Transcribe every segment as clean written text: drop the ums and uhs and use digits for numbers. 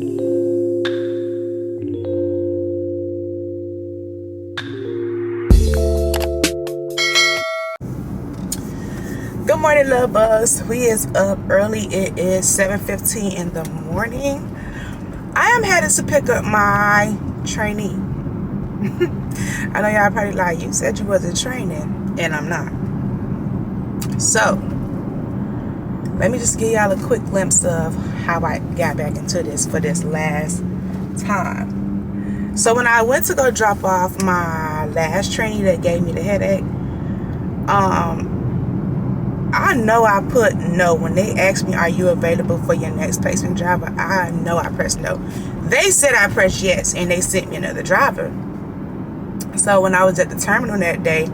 Good morning, love buzz. We is up early. It is 7:15 in the morning. I am headed to pick up my trainee. I know y'all probably like, you said you wasn't training, and I'm not. So let me just give y'all a quick glimpse of how I got back into this for this last time. So when I went to go drop off my last trainee that gave me the headache, I know I put no. When they asked me, are you available for your next placement driver? I know I pressed no. They said I pressed yes, and they sent me another driver. So when I was at the terminal that day,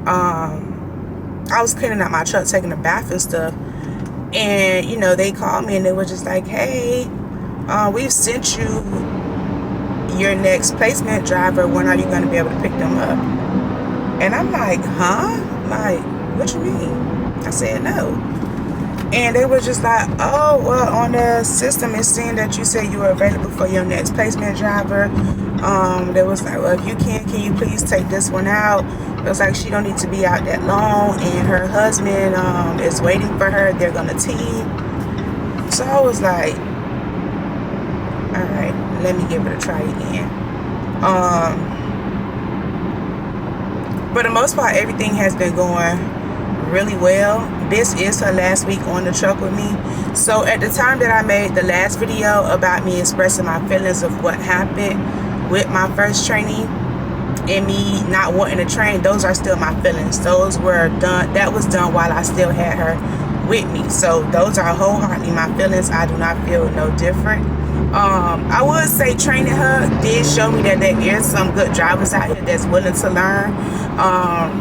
I was cleaning out my truck, taking a bath and stuff. And, you know, they called me and they were just like, hey, we've sent you your next placement driver. When are you going to be able to pick them up? And I'm like, huh? Like, what you mean? I said no. And they were just like, oh, well, on the system it's saying that you said you were available for your next placement driver. They was like, well, if you can you please take this one out? It was like, she don't need to be out that long, and her husband is waiting for her. They're gonna team. So I was like, all right, let me give it a try again. For the most part, everything has been going really well. This is her last week on the truck with me. So at the time that I made the last video about me expressing my feelings of what happened with my first trainee and me not wanting to train, those are still my feelings. Those were done. That was done while I still had her with me. So those are wholeheartedly my feelings. I do not feel no different. I would say training her did show me that there is some good drivers out here that's willing to learn,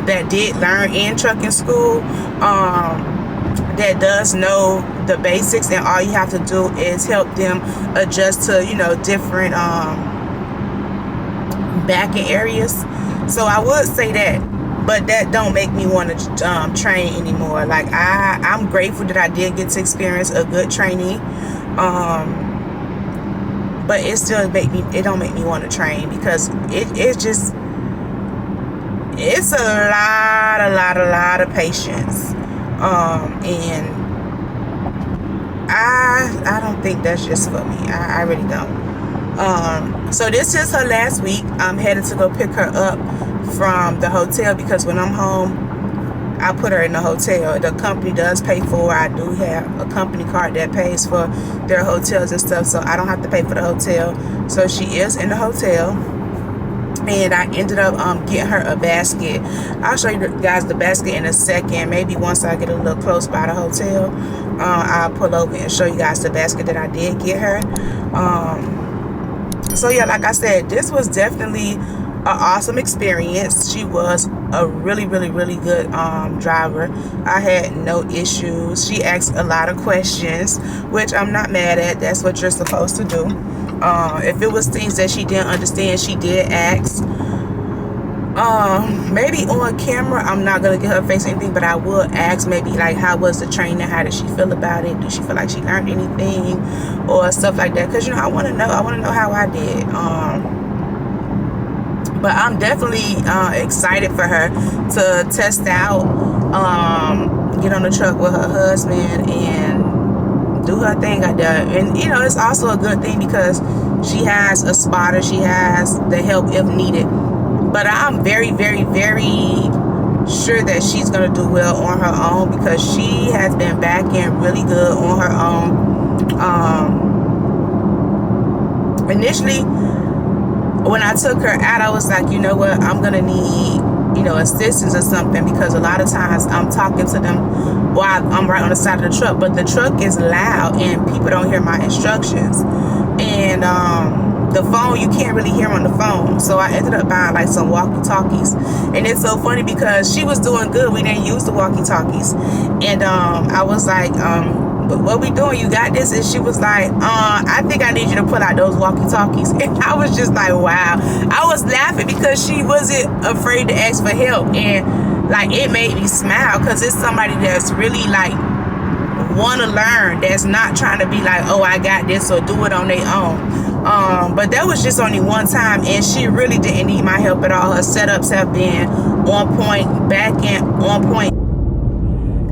that did learn in trucking school, that does know the basics, and all you have to do is help them adjust to, you know, different backing areas. So I would say that, but that don't make me want to train anymore. Like I'm grateful that I did get to experience a good trainee. But it still don't make me want to train, because it's a lot of patience. And I don't think that's just for me. I really don't. So this is her last week. I'm headed to go pick her up from the hotel, because when I'm home, I put her in the hotel. The company does pay for her. I do have a company card that pays for their hotels and stuff, so I don't have to pay for the hotel. So she is in the hotel, and I ended up getting her a basket. I'll show you guys the basket in a second. Maybe once I get a little close by the hotel, I'll pull over and show you guys the basket that I did get her. So yeah, like I said, this was definitely an awesome experience. She was a really good driver. I had no issues. She asked a lot of questions, which I'm not mad at. That's what you're supposed to do. If it was things that she didn't understand, she did ask. Maybe on camera I'm not gonna get her face anything, but I will ask maybe like, how was the training? How did she feel about it? Did she feel like she learned anything or stuff like that? Because, you know, I want to know how I did. But I'm definitely excited for her to test out, get on the truck with her husband and do her thing out there. And, you know, it's also a good thing because she has a spotter. She has the help if needed. But I'm very sure that she's going to do well on her own, because she has been backing really good on her own. Initially, when I took her out, I was like, you know what, I'm going to need, you know, assistance or something, because a lot of times I'm talking to them while I'm right on the side of the truck, but the truck is loud and people don't hear my instructions. And the phone, you can't really hear on the phone. So I ended up buying like some walkie-talkies. And it's so funny because she was doing good. We didn't use the walkie-talkies. And I was like, but what we doing? You got this? And she was like, I think I need you to pull out those walkie-talkies. And I was just like, wow. I was laughing because she wasn't afraid to ask for help. And like, it made me smile because it's somebody that's really like want to learn, that's not trying to be like, oh, I got this, or do it on their own. But that was just only one time, and she really didn't need my help at all. Her setups have been on point, back end on point.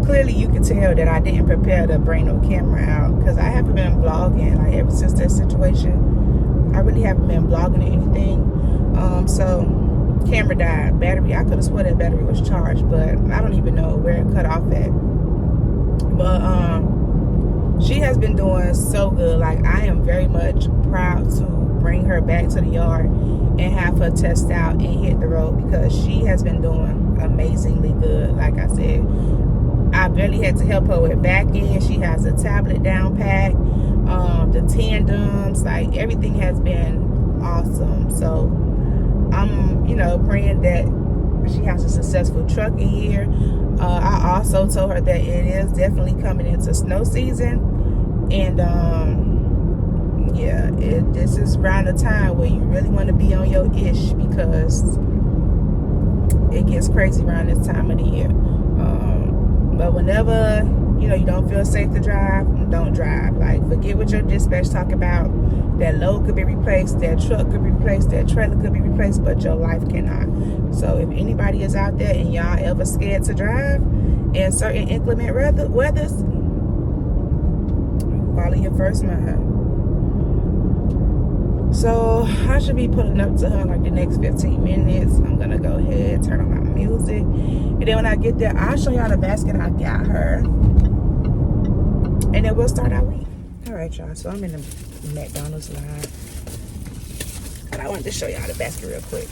Clearly you can tell that I didn't prepare to bring no camera out, because I haven't been vlogging like ever since that situation. I really haven't been vlogging or anything. So camera died, battery, I could have swore that battery was charged, but I don't even know where it cut off at. But she has been doing so good. Like, I am very much proud to bring her back to the yard and have her test out and hit the road, because she has been doing amazingly good. Like I said, I barely had to help her with back end. She has a tablet down pat, the tandems, like everything has been awesome. So I'm, you know, praying that she has a successful trucking year. I also told her that it is definitely coming into snow season, and yeah, this is around the time where you really want to be on your ish, because it gets crazy around this time of the year. But whenever, you know, you don't feel safe to drive, don't drive. Like, forget what your dispatch talk about. That load could be replaced, that truck could be replaced, that trailer could be replaced, but your life cannot. So if anybody is out there and y'all ever scared to drive in certain inclement weathers, follow your first mind. So I should be pulling up to her like the next 15 minutes. I'm gonna go ahead, turn on my music, and then when I get there, I'll show y'all the basket I got her, and then we'll start our week. All right, y'all, so I'm in the McDonald's line, and I wanted to show y'all the basket real quick.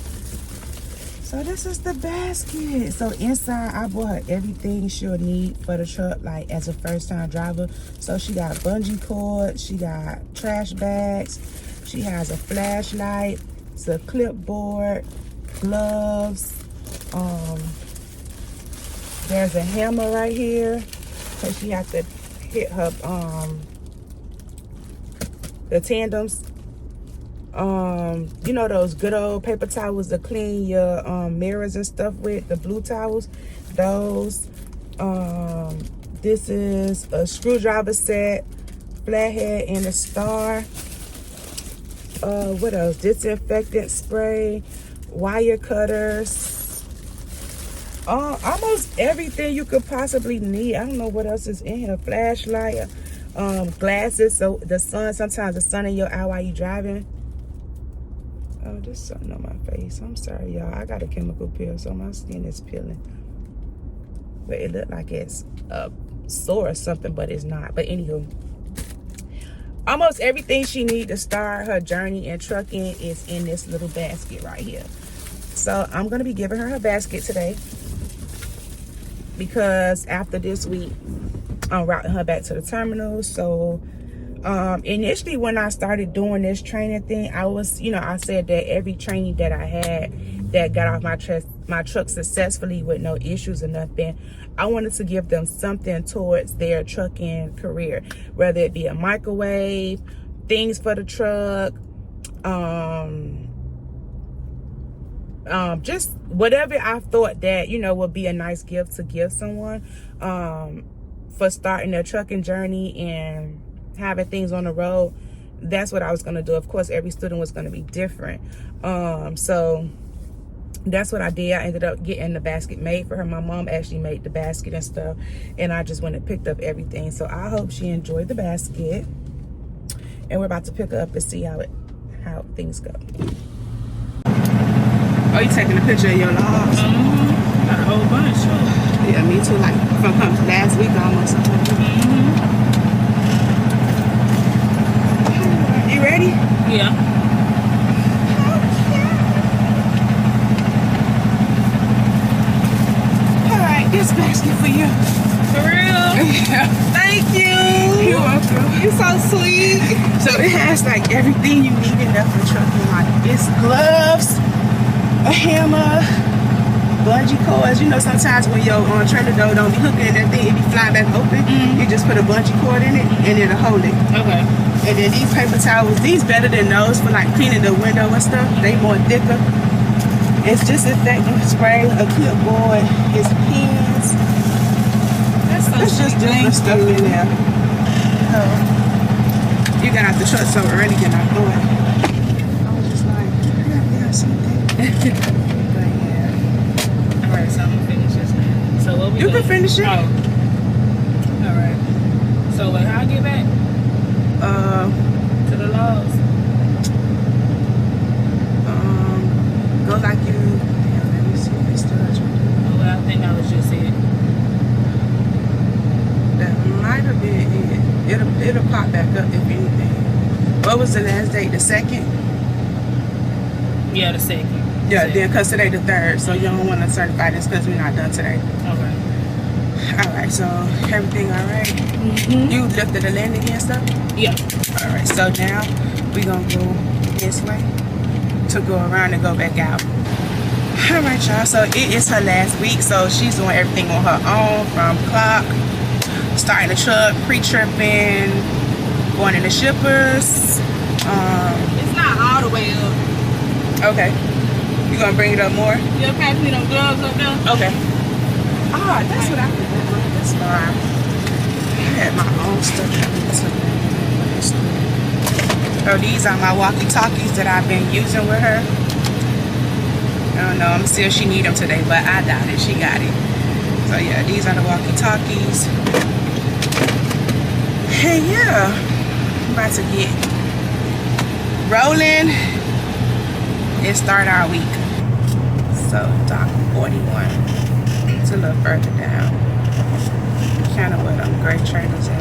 So this is the basket. So inside, I bought her everything she'll need for the truck, like as a first-time driver. So she got bungee cord, she got trash bags, she has a flashlight, it's a clipboard, gloves. There's a hammer right here, so she has to hit her the tandems. You know those good old paper towels to clean your mirrors and stuff with, the blue towels, those. This is a screwdriver set, flathead and a star. What else? Disinfectant spray, wire cutters, almost everything you could possibly need. I don't know what else is in here. Flashlight, glasses, so the sun, sometimes the sun in your eye while you driving. Oh, there's something on my face. I'm sorry, y'all. I got a chemical peel, so my skin is peeling. But it looked like it's sore or something, but it's not. But anywho, almost everything she needs to start her journey in trucking is in this little basket right here. So I'm going to be giving her basket today, because after this week, I'm routing her back to the terminal. So initially when I started doing this training thing, I was, you know, I said that every training that I had that got off my truck successfully with no issues or nothing, I wanted to give them something towards their trucking career, whether it be a microwave, things for the truck, just whatever I thought that, you know, would be a nice gift to give someone for starting their trucking journey and having things on the road. That's what I was going to do. Of course, every student was going to be different. So that's what I did. I ended up getting the basket made for her. My mom actually made the basket and stuff, and I just went and picked up everything. So I hope she enjoyed the basket, and we're about to pick her up and see how things go. Oh, you taking a picture of your logs? Got a whole bunch. Yeah, me too. Like from last week almost. You ready? Yeah. All right, this basket for you. For real? Yeah. Thank you. You're welcome. You're so sweet. So it has like everything you need enough for trucking. Like it's gloves, a hammer, bungee cords. You know, sometimes when your trailer door don't be hooking in that thing, it be flying back open. You just put a bungee cord in it and it'll hold it. Okay. And then these paper towels, these better than those for like cleaning the window and stuff. They more thicker. It's disinfectant spray, a clipboard, it's pens. That's so it's just different stuff in there. You got out the truck so early and I thought I was just like, yeah, something. But yeah. Alright, so I'm gonna finish this now. So what we You doing? can finish it. Oh. Alright. So like how I get back? To the laws. Go like you. Yeah, let me see. It's still at your door. Oh well, I think I was just it. That might have been it. It'll pop back up if anything. What was the last date? The 2nd? Yeah, the 2nd. Yeah, then because today the 3rd, so you don't want to certify this because we're not done today. Okay. All right, so everything all right? Mm-hmm. You lifted the landing and stuff? Yeah. All right, so now we're going to go this way to go around and go back out. All right, y'all, so it is her last week, so she's doing everything on her own from clock, starting the truck, pre-tripping, going in the shippers. It's not all the way up. Okay. You gonna bring it up more? You pass me them gloves up there? Okay. Ah, that's what I remember. That's fine. I had my own stuff that I took. So these are my walkie-talkies that I've been using with her. I don't know, I'm see if she need them today, but I doubt it. She got it. So yeah, these are the walkie-talkies. Hey, yeah. I'm about to get rolling and start our week. So dock 41. It's a little further down. Kind of where them great trailers at.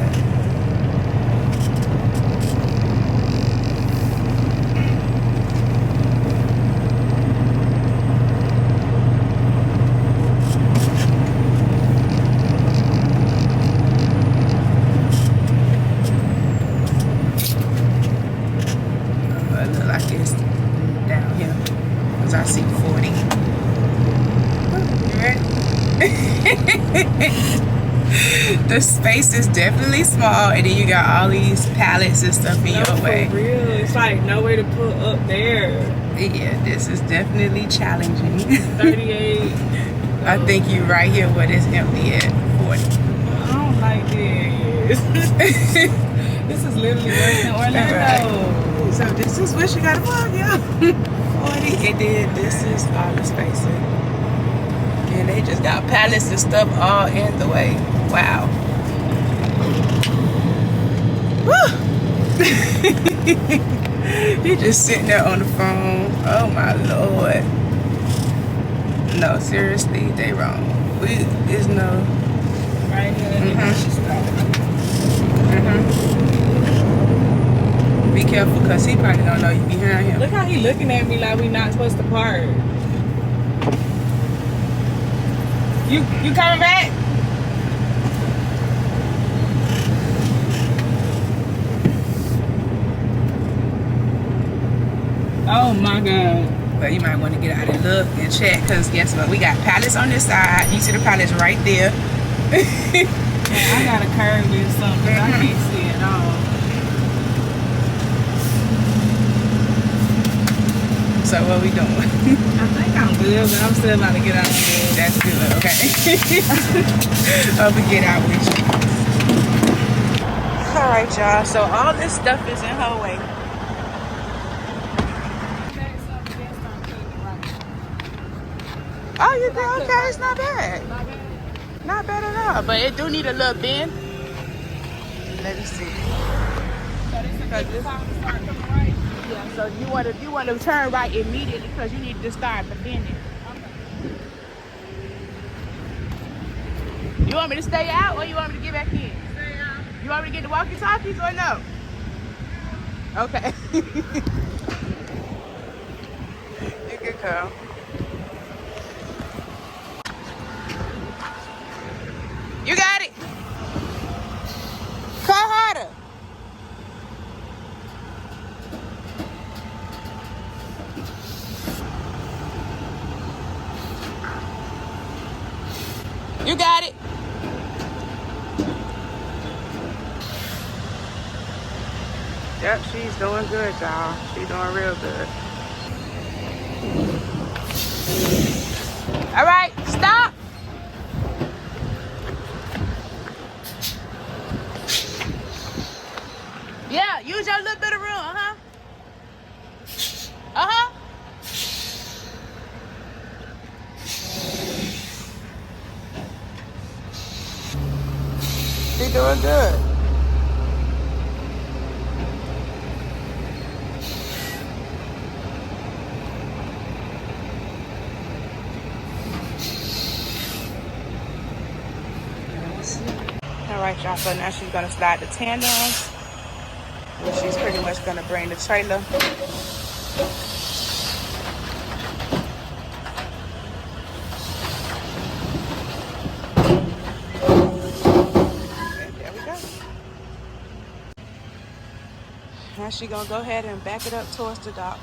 It look like it's down here because I see 40. You ready? The space is definitely small, and then you got all these pallets and stuff in your way. For real, it's like nowhere to put up there. Yeah, this is definitely challenging. 38. I think you right here where it's empty at 40. I don't like this. This is literally worse than Orlando. So this is what you gotta plug, yeah. 40, and then this is all the spacing. And they just got pallets and stuff all in the way. Wow. Woo! He just sitting there on the phone. Oh my Lord. No, seriously, they wrong. There's no. Right here. Be careful, because he probably don't know you behind him. Look how he looking at me like we not supposed to park. You coming back? Oh my God. But you might want to get out and look and check, because guess what? We got pallets on this side. You see the pallets right there. I got a curve or something. I can't see it all. So what we doing? I think I'm good, but I'm still about to get out of here. That's good, okay. I'll get out with you. All right, y'all. So all this stuff is in her way. Oh, you did okay. It's not bad. Not bad. Not bad at all. But it do need a little bend. Let me see. So this is the time to start coming right. Yeah. So you want to turn right immediately, because you need to start the bending. You want me to stay out, or you want me to get back in? Stay out. You want me to get the walkie-talkies or no? Okay. You can come. You got it. Call harder. You got it. Yep, she's doing good, y'all. She's doing real good. All right, stop. your little bit of room, uh-huh. Uh-huh. She doing good. All right, y'all. So now she's gonna slide the tandems, which she's pretty much gonna bring the trailer. Now she gonna go ahead and back it up towards the dock.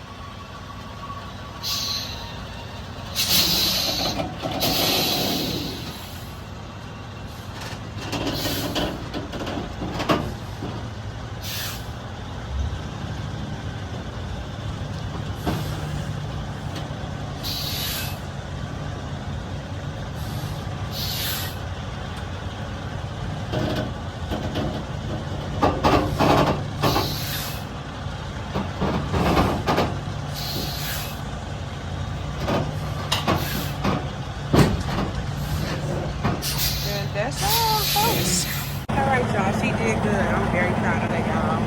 That's all, folks. All right, y'all. She did good. I'm very proud of that, y'all.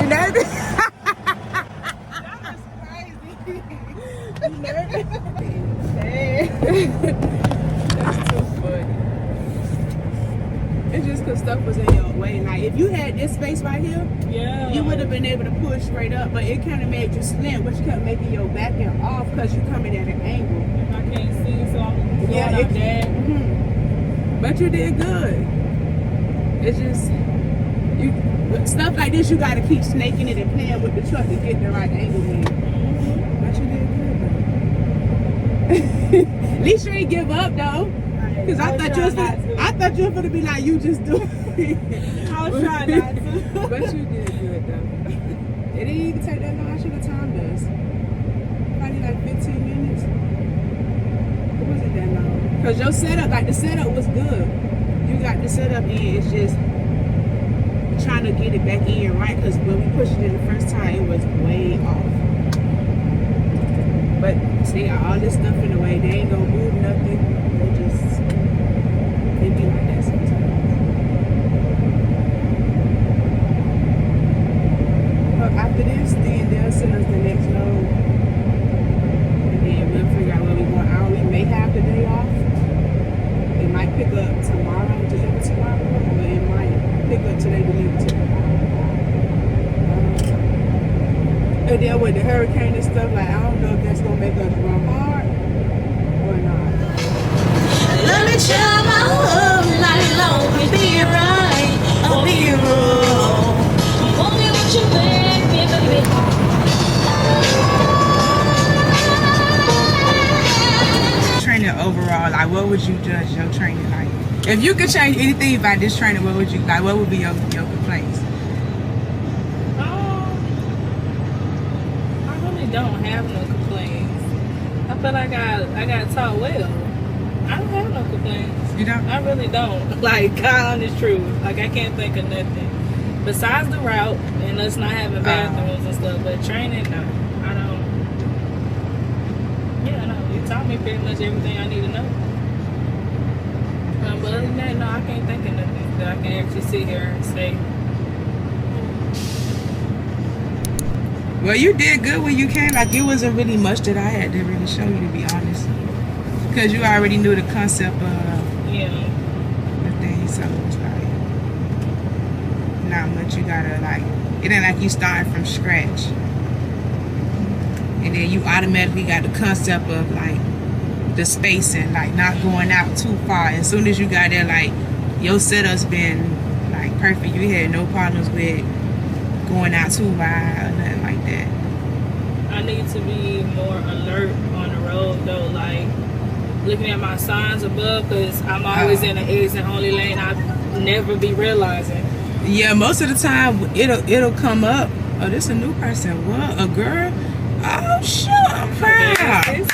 You nervous? That was crazy. You nervous? That's too funny. It's just because stuff was in your way. Like, if you had this space right here, Yeah. you would have been able to push straight up, but it kind of made you slant, which kept making your back end off because you're coming at an angle. If I can't see, so I'm Yeah, going up there. But you did good. It's just stuff like this. You got to keep snaking it and playing with the truck to get the right angle in. But you did good. At least you ain't give up though. Because I thought you were gonna be like, you just do it. I was trying not to. But you did good though. It didn't even take that long. I should have timed us. Probably like 15 minutes. It wasn't that long. Because your setup, like the setup was good. You got the setup in. It's just trying to get it back in right. Because when we pushed it in the first time, it was way off. But see, got all this stuff in the way. They ain't gonna move nothing. They be like that sometimes. But after this, then they'll send us the next load. And then we'll figure out where we want out. We may have the day off. It might pick up tomorrow, deliver tomorrow, or it might pick up today, deliver tomorrow. And then with the hurricane and stuff, like, I don't know if that's gonna make us run hard or not. Let me tell my love night long, be right, I'll be wrong. I'm only what you baby. Training overall, like, what would you judge your training like? If you could change anything about this training, what would you like? What would be your complaints? I really don't have no complaints. I feel like I got taught well. I don't have no complaints. You don't? I really don't. Like, God honest truth. Like, I can't think of nothing. Besides the route and us not having bathrooms and stuff. But training, no. I don't. Yeah, no. You taught me pretty much everything I need to know. But other than that, no, I can't think of nothing that I can actually sit here and say. Well, you did good when you came. Like, it wasn't really much that I had to really show you, to be honest. Because you already knew the concept of Yeah. the thing, so it's like not much you gotta like. It ain't like you starting from scratch, and then you automatically got the concept of like the spacing, like not going out too far. As soon as you got there, like your setup's been like perfect. You had no problems with going out too wide or nothing like that. I need to be more alert on the road though, like looking at my signs above, because I'm always in an exit only lane. I never be realizing. Yeah, most of the time it'll come up. Oh, this a new person. What? A girl? Oh, sure. I'm proud.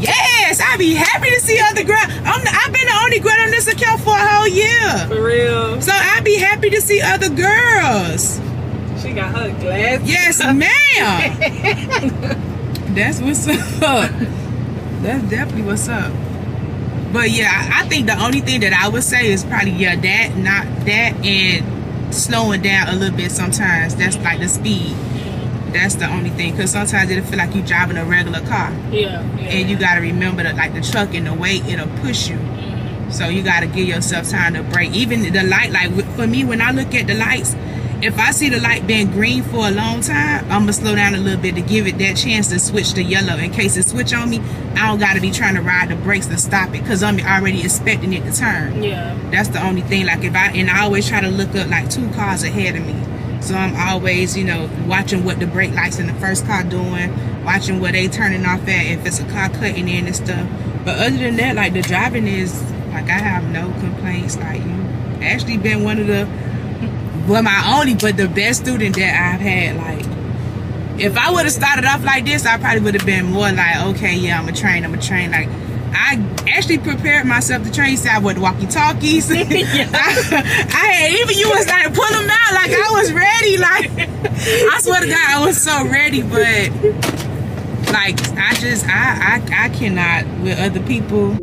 Yes, Yes, I be happy to see other girls. I've been the only girl on this account for a whole year. For real. So I be happy to see other girls. She got her glasses. Yes, ma'am. That's what's up. That's definitely what's up. But yeah, I think the only thing that I would say is probably that, not that, and slowing down a little bit sometimes. That's like the speed. That's the only thing, because sometimes it'll feel like you're driving a regular car. Yeah. And you got to remember that, like the truck and the weight, it'll push you. So you got to give yourself time to brake. Even the light, like for me, when I look at the lights, if I see the light being green for a long time, I'm going to slow down a little bit to give it that chance to switch to yellow. In case it switch on me, I don't got to be trying to ride the brakes to stop it, because I'm already expecting it to turn. Yeah. That's the only thing. Like I always try to look up like 2 cars ahead of me. So I'm always, watching what the brake lights in the first car doing, watching where they turning off at, if it's a car cutting in and stuff. But other than that, like the driving is, like I have no complaints. Like you actually been one of the, but the best student that I've had. Like if I would have started off like this, I probably would have been more like, okay, yeah, I'm a train. Like I actually prepared myself to train. So I would walkie-talkies. I had, even you was like pull them out, like I was ready. Like I swear to God, I was so ready. But like I cannot with other people.